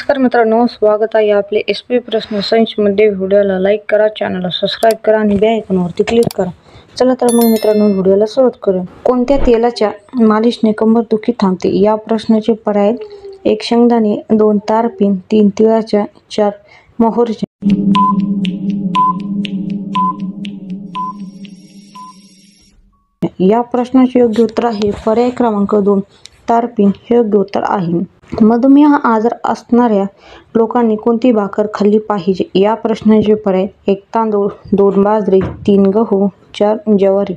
नमस्कार मित्रांनो, स्वागत आहे आपले SP प्रश्न संचमध्ये। व्हिडिओला लाईक करा, चॅनलला सबस्क्राईब करा आणि बेल आयकॉनवरती क्लिक करा। चला तर मग मित्रांनो, व्हिडिओला सुरुवात करूया। कोणत्या तेलाच्या मालिशने कंबरदुखी थांबते? या प्रश्नाचे पर्याय: 1 शेंगदाणे, 2 तारपीन, 3 तिळाच्या, 4 मोहरीच्या। या प्रश्नाचे योग्य उत्तर आहे पर्याय क्रमांक 2 तारपीन हे योग्य उत्तर आहे। मधुमेह आजार असणाऱ्या लोकांनी कोणती भाकर खाल्ली पाहिजे? या प्रश्नाचे पर्याय: 1 तांदूळ, 2 बाजरी, 3 गहू, 4 ज्वारी।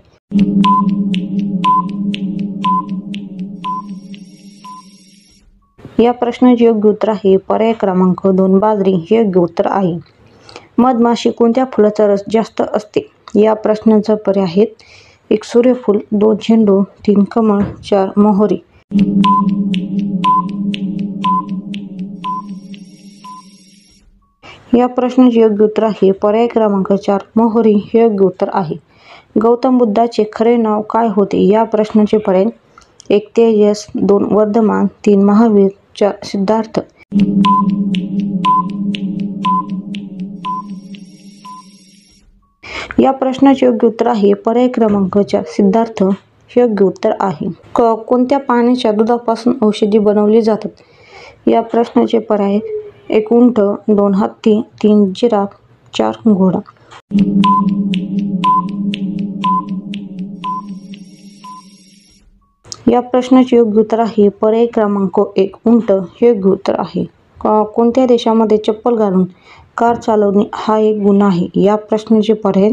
या प्रश्नाचे योग्य उत्तर आहे पर्याय क्रमांक 2 बाजरी हे योग्य उत्तर आहे। मधमाशी कोणत्या फुलाचा रस जास्त असते? या प्रश्नाचा पर्याय आहेत: 1 सूर्यफूल, 2 झेंडू, 3 कमळ, 4 मोहरी। या प्रश्नाचे योग्य उत्तर आहे पर्याय क्रमांक 4 मोहरी हे योग्य उत्तर आहे। गौतम बुद्धाचे खरे नाव काय होते? या प्रश्नाचे पर्याय: 1 तेजस, 2 वर्धमान, 3 महावीर, 4 सिद्धार्थ। या प्रश्नाचे योग्य उत्तर आहे पर्याय क्रमांक 4 सिद्धार्थ हे योग्य उत्तर आहे। कोणत्या प्राण्याच्या दुधापासून औषधी बनवली जातात? या प्रश्नाचे पर्याय: 1 उंट, 2 हत्ती, 3 जिराफ, 4 घोडा। या प्रश्नाचे योग्य उत्तर आहे पर्याय क्रमांक 1 उंट हे योग्य उत्तर आहे। कोणत्या देशामध्ये चप्पल घालून कार चालवणे हा एक गुन्हा आहे? या प्रश्नाचे पर्याय: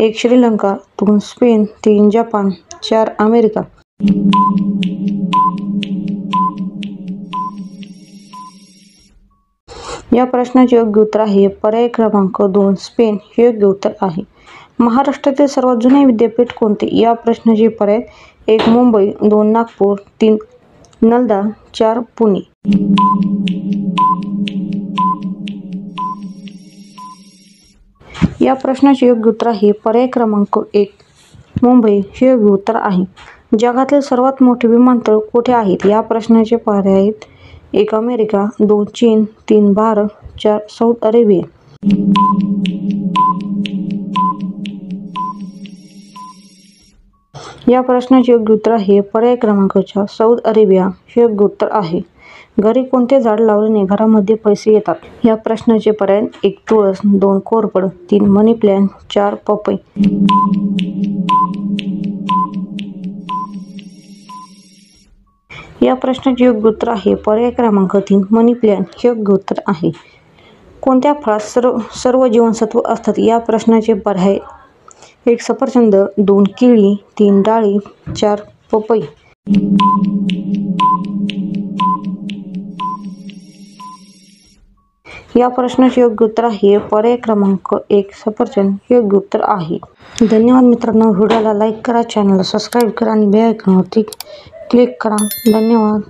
1 श्रीलंका, 2 स्पेन, 3 जपान, 4 अमेरिका। या प्रश्नाचे योग्य उत्तर आहे पर्याय क्रमांक 2 स्पेन हे योग्य उत्तर आहे। महाराष्ट्रातील सर्वात जुने विद्यापीठ कोणते? या प्रश्नाचे पर्याय: 1 मुंबई, 2 नागपूर, 3 नलंदा, 4 पुणे। या प्रश्नाचे योग्य उत्तर आहे पर्याय क्रमांक 1 मुंबई हे योग्य उत्तर आहे। जगातील सर्वात मोठे विमानतळ कोठे आहेत? या प्रश्नाचे पर्याय आहेत: 1 अमेरिका, 2 चीन, 3 भारत, 4 सौदी अरेबिया। या प्रश्नाचे योग्य उत्तर आहे पर्याय क्रमांक 4 सौदी अरेबिया हे योग्य उत्तर आहे। घरी कोणते झाड लावल्याने घरामध्ये पैसे येतात? या प्रश्नाचे पर्याय: 1 तुळस, 2 कोरफड, 3 मनी प्लॅन्ट, 4 पपई। या प्रश्नाचे योग्य उत्तर आहे पर्याय क्रमांक 3 मनी प्लॅन्ट हे योग्य उत्तर आहे। कोणत्या फळात सर्व जीवनसत्व असतात? या प्रश्नाचे पर्याय: 1 सफरचंद, 2 केळी, 3 डाळिंब, 4 पपई। या प्रश्नाचे योग्य उत्तर आहे पर्याय क्रमांक 1 सफरचंद हे योग्य उत्तर आहे। धन्यवाद मित्रांनो, व्हिडिओला लाईक करा, चॅनलला सबस्क्राईब करा आणि बेल आयकॉनवरती क्लिक करा। धन्यवाद।